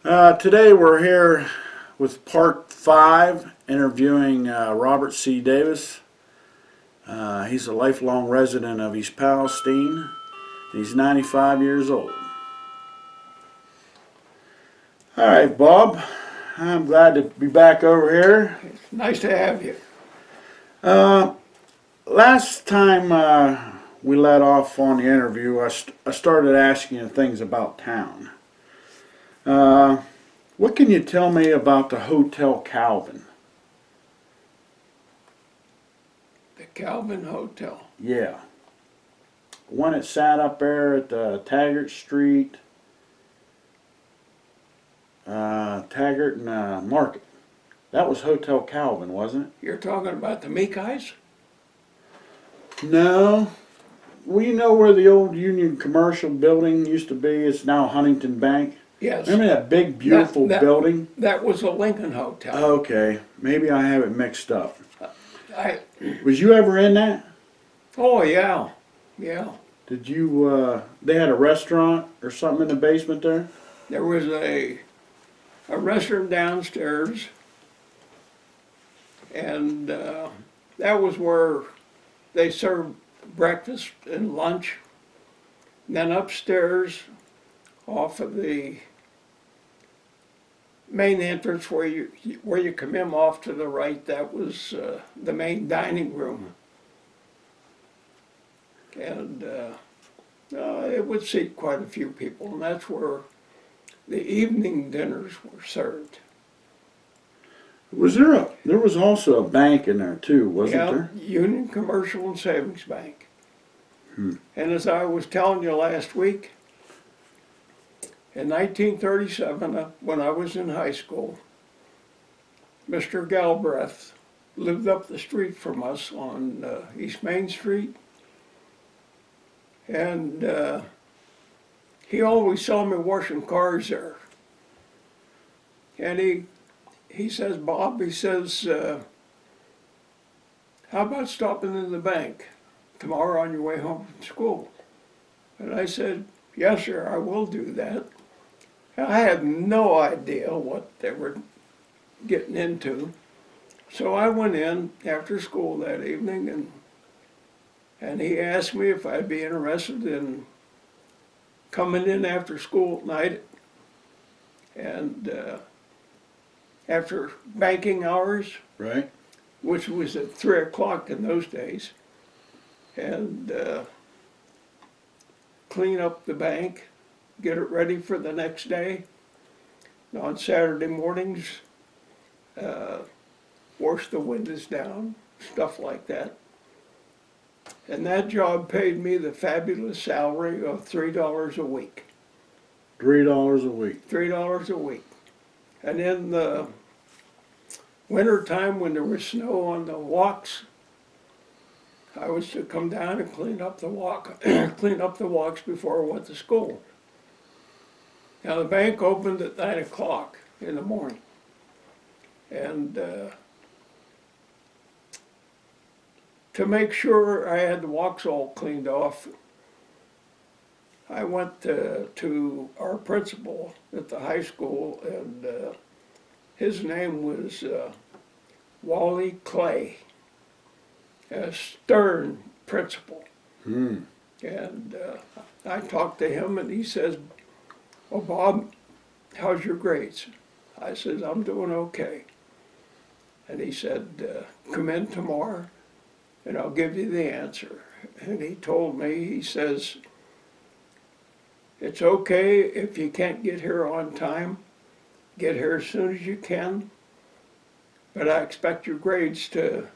Today we're here with part 5 interviewing Robert C. Davis. He's a lifelong resident of East Palestine. He's 95 years old. All right, Bob. I'm glad to be back over here. Nice to have you. Last time we let off on the interview, I started asking you things about town. What can you tell me about the Hotel Calvin? The Calvin Hotel. Yeah. One that sat up there at Taggart Street, Taggart and Market. That was Hotel Calvin, wasn't it? You're talking about the Meekais? No. Well, you know where the old Union Commercial Building used to be? It's now Huntington Bank. Yes. Remember that big, beautiful building? That was a Lincoln Hotel. Okay. Maybe I have it mixed up. I, Was you ever in that? oh, yeah. Yeah. Did you, they had a restaurant or something in the basement there? There was a restaurant downstairs, and that was where they served breakfast and lunch. And then upstairs, off of the main entrance where you come in off to the right, that was the main dining room. And it would seat quite a few people, and that's where the evening dinners were served. There was also a bank in there too, wasn't Yeah, there? Union Commercial and Savings Bank. Hmm. And as I was telling you last week, in 1937, when I was in high school, Mr. Galbraith lived up the street from us on East Main Street. And he always saw me washing cars there. And he says, Bob, he says, how about stopping in the bank tomorrow on your way home from school? And I said, yes, sir, I will do that. I had no idea what they were getting into. So I went in after school that evening, and he asked me if I'd be interested in coming in after school at night. And after banking hours, Right. which was at 3 o'clock in those days, and clean up the bank, get it ready for the next day. And on Saturday mornings, wash the windows down, stuff like that. And that job paid me the fabulous salary of $3 a week. $3 a week. $3 a week. And in the winter time when there was snow on the walks, I was to come down and clean up the walks before I went to school. Now the bank opened at 9 o'clock in the morning, and to make sure I had the walks all cleaned off, I went to our principal at the high school, and his name was Wally Clay, a stern principal. Hmm. And I talked to him, and he says, well, Bob, how's your grades? I said, I'm doing okay. And he said, come in tomorrow, and I'll give you the answer. And he told me, he says, it's okay if you can't get here on time. Get here as soon as you can. But I expect your grades to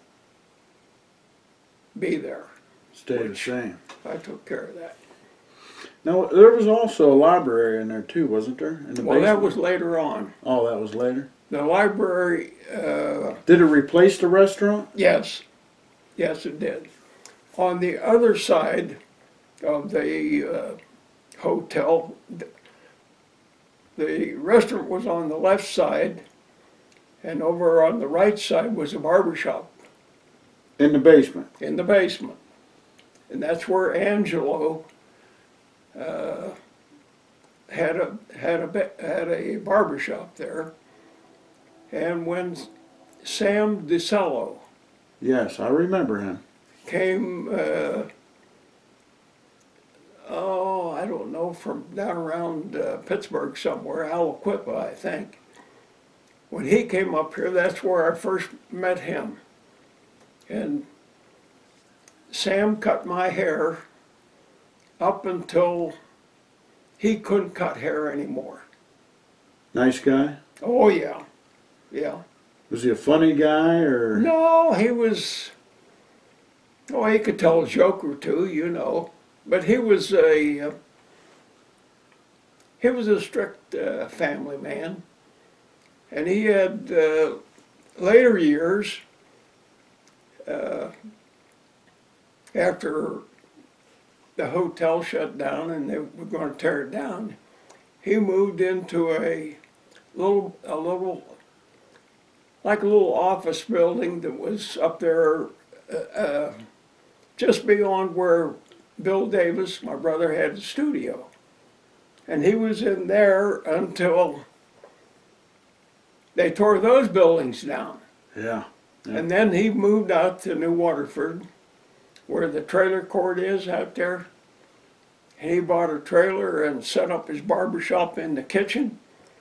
be there. Stay the same. I took care of that. Now, there was also a library in there too, wasn't there? In the Well, that basement? was later on. Oh, that was later? The library, Did it replace the restaurant? yes, yes it did. On the other side of the hotel, the restaurant was on the left side, and over on the right side was a barber shop In the basement? in the basement. And that's where Angelo had a barber shop there, and when Sam DeCello Yes, I remember him. came, I don't know, from down around Pittsburgh somewhere, Aliquippa, I think. When he came up here, that's where I first met him. And Sam cut my hair up until he couldn't cut hair anymore. Nice guy. Oh, yeah, yeah. Was he a funny guy or? No, he was, oh, he could tell a joke or two, you know. But he was a strict family man. And he had later years, after the hotel shut down and they were going to tear it down, he moved into a little office building that was up there just beyond where Bill Davis, my brother, had a studio. And he was in there until they tore those buildings down. Yeah. Yeah. And then he moved out to New Waterford, where the trailer court is out there. And he bought a trailer and set up his barber shop in the kitchen.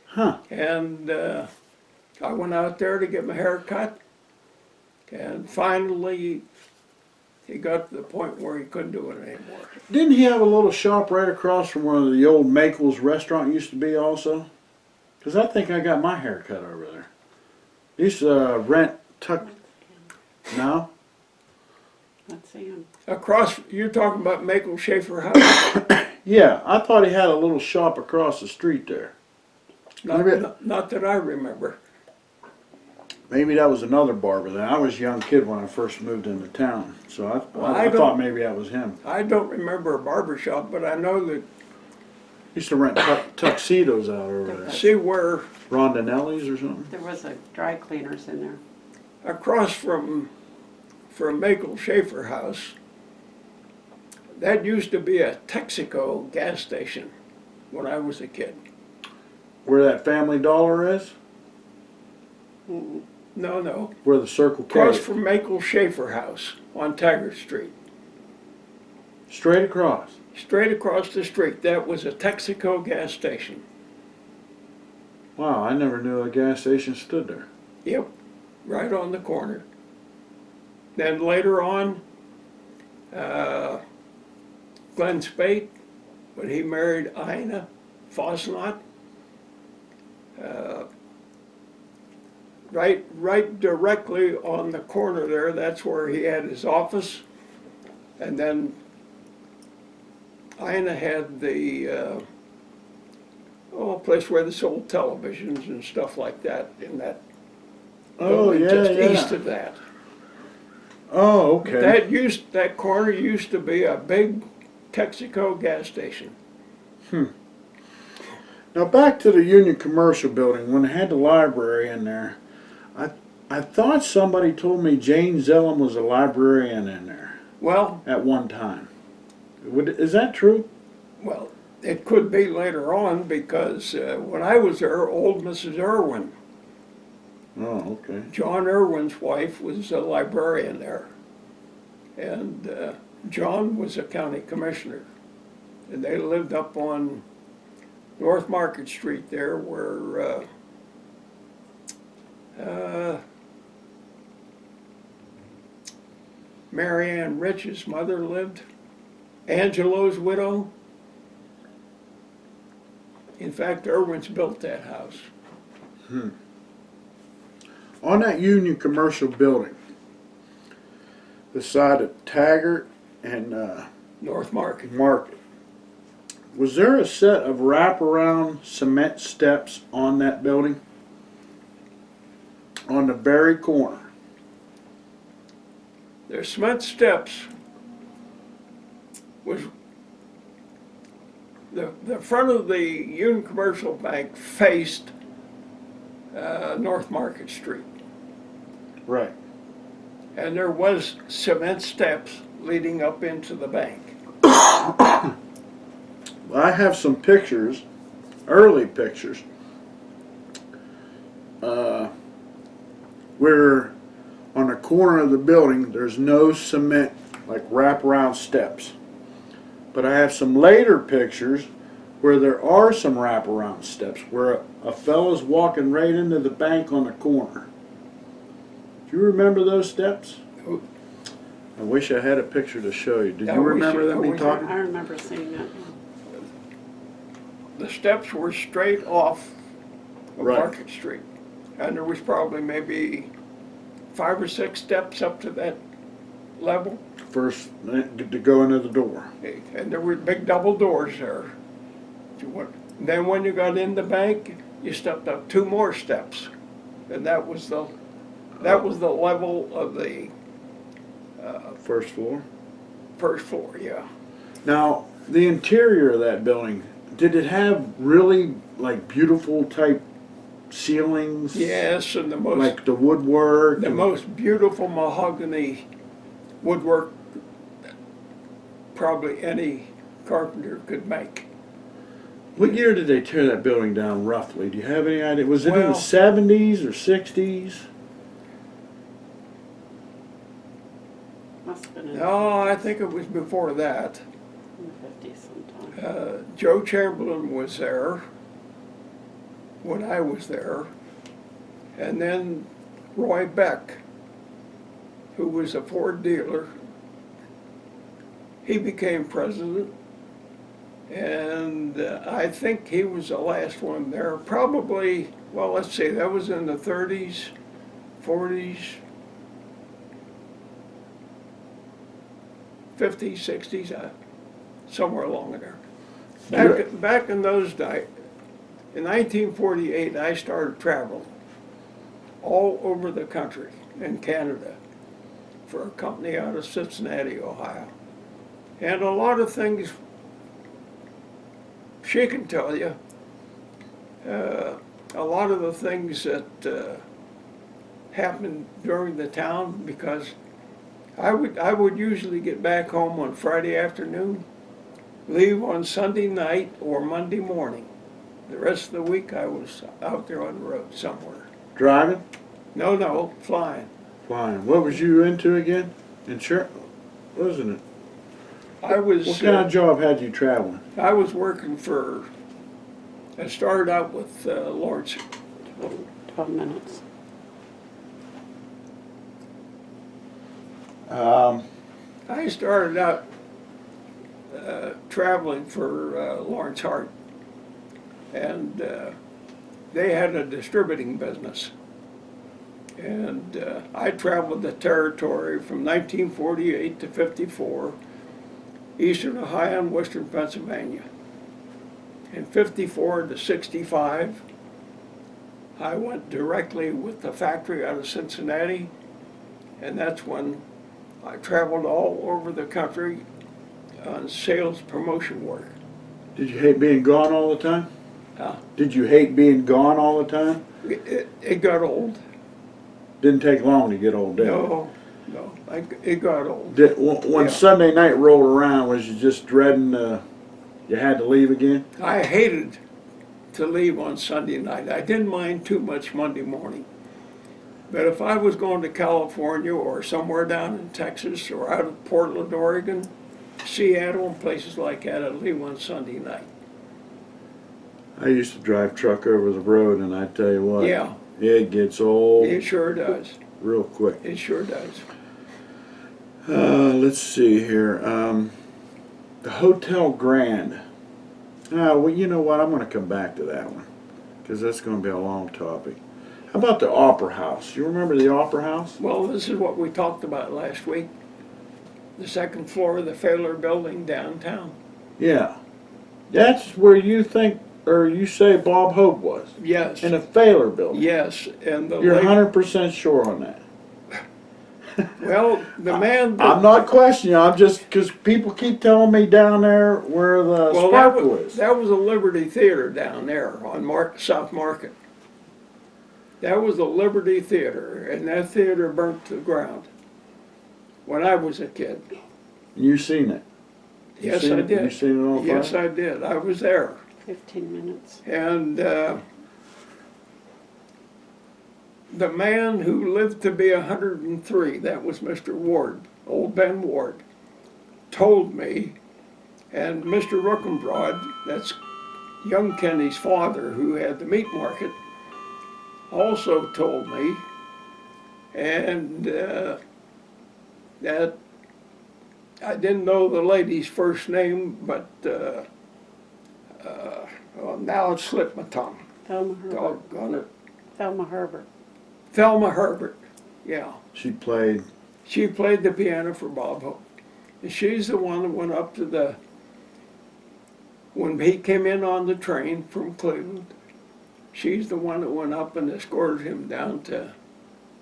Huh. And I went out there to get my hair cut. And finally, he got to the point where he couldn't do it anymore. Didn't he have a little shop right across from where the old Makel's restaurant used to be also? Because I think I got my hair cut over there. He used to rent Tuck. No? Let's see him. Across, you're talking about Maple Schaefer House? Yeah, I thought he had a little shop across the street there. Not that I remember. Maybe that was another barber then. I was a young kid when I first moved into town, so I I don't- thought maybe that was him. I don't remember a barber shop, but I know that, He used to rent tuxedos out over there. see where Rondinelli's or something? There was a dry cleaners in there. across from Maple Schaefer House, that used to be a Texaco gas station when I was a kid. Where that Family Dollar is? No, Where the Circle K across is. from Maple Schaefer House on Taggart Street. Straight across. Straight across the street, that was a Texaco gas station. Wow, I never knew a gas station stood there. Yep, right on the corner. Then later on, Glenn Spate, when he married Ina Fosnot, right directly on the corner there, that's where he had his office. And then Ina had the place where they sold televisions and stuff like that in that Oh, building yeah, just yeah. east of that. Oh, okay. That corner used to be a big Texaco gas station. Now back to the Union Commercial Building, when they had the library in there, I thought somebody told me Jane Zellum was a librarian in there Well, at one time. Is that true? well, it could be later on because when I was there, old Mrs. Irwin, Oh, okay. John Irwin's wife, was a librarian there. And John was a county commissioner. And they lived up on North Market Street there where Mary Ann Rich's mother lived, Angelo's widow. In fact, Irwin's built that house. On that Union Commercial Building, the side of Taggart and North Market. Market, was there a set of wraparound cement steps on that building? On the very corner. Their cement steps was the front of the Union Commercial Bank faced North Market Street. Right. And there was cement steps leading up into the bank. I have some pictures early pictures, where on the corner of the building there's no cement, like wraparound steps. But I have some later pictures where there are some wraparound steps, where a fellow's walking right into the bank on the corner. Do you remember those steps? I wish I had a picture to show you. Did you remember them being talking? I remember seeing that. The steps were straight off of Right. Market Street. And there was probably maybe 5 or 6 steps up to that level. First, to go into the door. And there were big double doors there. Then when you got in the bank, you stepped up 2 more steps. And that was the level of the First floor. first floor, yeah. Now, the interior of that building, did it have really like beautiful type ceilings? Yes, and Like the woodwork? the most beautiful mahogany woodwork probably any carpenter could make. What year did they tear that building down roughly? Do you have any idea? Was it in the Well- 70s or 60s? Must have been in No, I think it was before that. the 50s sometime. Joe Chamberlain was there when I was there. And then Roy Beck, who was a Ford dealer, he became president. And I think he was the last one there. Probably, well, let's see, that was in the 30s, 40s, 50s, 60s, somewhere along there. Back in those days, in 1948, I started traveling all over the country in Canada for a company out of Cincinnati, Ohio. And a lot of things she can tell you, a lot of the things that happened during the town, because I would usually get back home on Friday afternoon, leave on Sunday night or Monday morning. The rest of the week I was out there on the road somewhere. Driving? No, flying. Flying. What was you into again? Insurance? Wasn't it? I was What kind of job had you traveling? I was working for. I started out with Lawrence. 12 minutes. I started out traveling for Lawrence Hart, and they had a distributing business. And I traveled the territory from 1948 to 54, eastern Ohio and western Pennsylvania. In 54 to 65, I went directly with the factory out of Cincinnati, and that's when I traveled all over the country on sales promotion work. Did you hate being gone all the time? Huh? Did you hate being gone all the time? It got old. Didn't take long to get old, did it? No, it got old. When Yeah. Sunday night rolled around, was you just dreading you had to leave again? I hated to leave on Sunday night. I didn't mind too much Monday morning. But if I was going to California or somewhere down in Texas or out of Portland, Oregon, Seattle and places like that, I'd leave on Sunday night. I used to drive truck over the road, and I tell you what, Yeah, it gets old it sure does. real quick. It sure does. Let's see here. The Hotel Grand. Well, you know what? I'm going to come back to that one because that's going to be a long topic. How about the Opera House? You remember the Opera House? Well, this is what we talked about last week. The second floor of the Failer Building downtown. Yeah. That's where you think, or you say Bob Hope was, Yes, in a Failer building. yes, and the You're late, 100% sure on that. well, the man. I'm not questioning you. I'm just, because people keep telling me down there where the Well, Sparkle is. that was a Liberty Theater down there on South Market. That was a Liberty Theater, and that theater burnt to the ground when I was a kid. You seen it? You Yes, seen I it? did. You seen it on fire? Yes, I did. I was there. 15 minutes. And the man who lived to be 103, that was Mr. Ward, old Ben Ward, told me, and Mr. Rookenbrod, that's young Kenny's father who had the meat market, also told me, and that I didn't know the lady's first name, but well, now it slipped my tongue. Thelma Herbert. Doggone it. Thelma Herbert. Thelma Herbert, yeah. She played. She played the piano for Bob Hope. And she's the one that went up to when he came in on the train from Cleveland, she's the one that went up and escorted him down to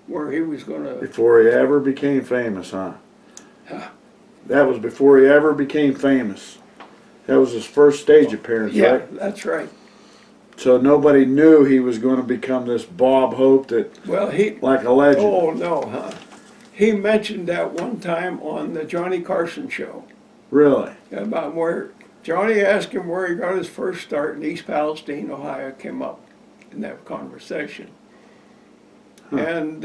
where he was going to. Before he ever became famous, huh? Huh. That was before he ever became famous. That was his first stage appearance, Yeah, right? that's right. So nobody knew he was going to become this Bob Hope that, Well, like a legend. oh no, huh? He mentioned that one time on the Johnny Carson show Really? about where Johnny asked him where he got his first start in East Palestine, Ohio, came up in that conversation. Huh. And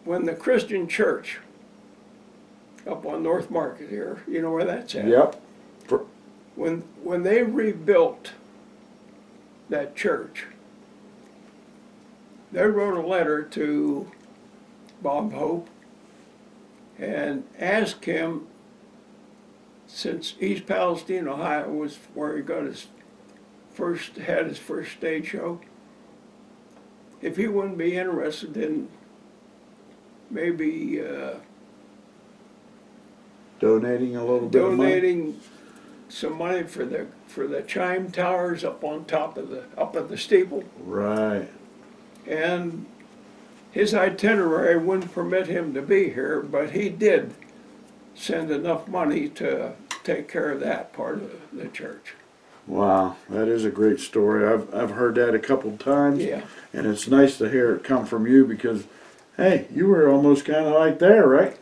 when the Christian church up on North Market here, you know where that's at? Yep. When they rebuilt that church, they wrote a letter to Bob Hope and asked him, since East Palestine, Ohio was where he got had his first stage show, if he wouldn't be interested in maybe Donating a little bit of money. donating some money for the chime towers up on top of the steeple. Right. And his itinerary wouldn't permit him to be here, but he did send enough money to take care of that part of the church. Wow, that is a great story. I've heard that a couple times. Yeah. And it's nice to hear it come from you because, hey, you were almost kind of like there, right?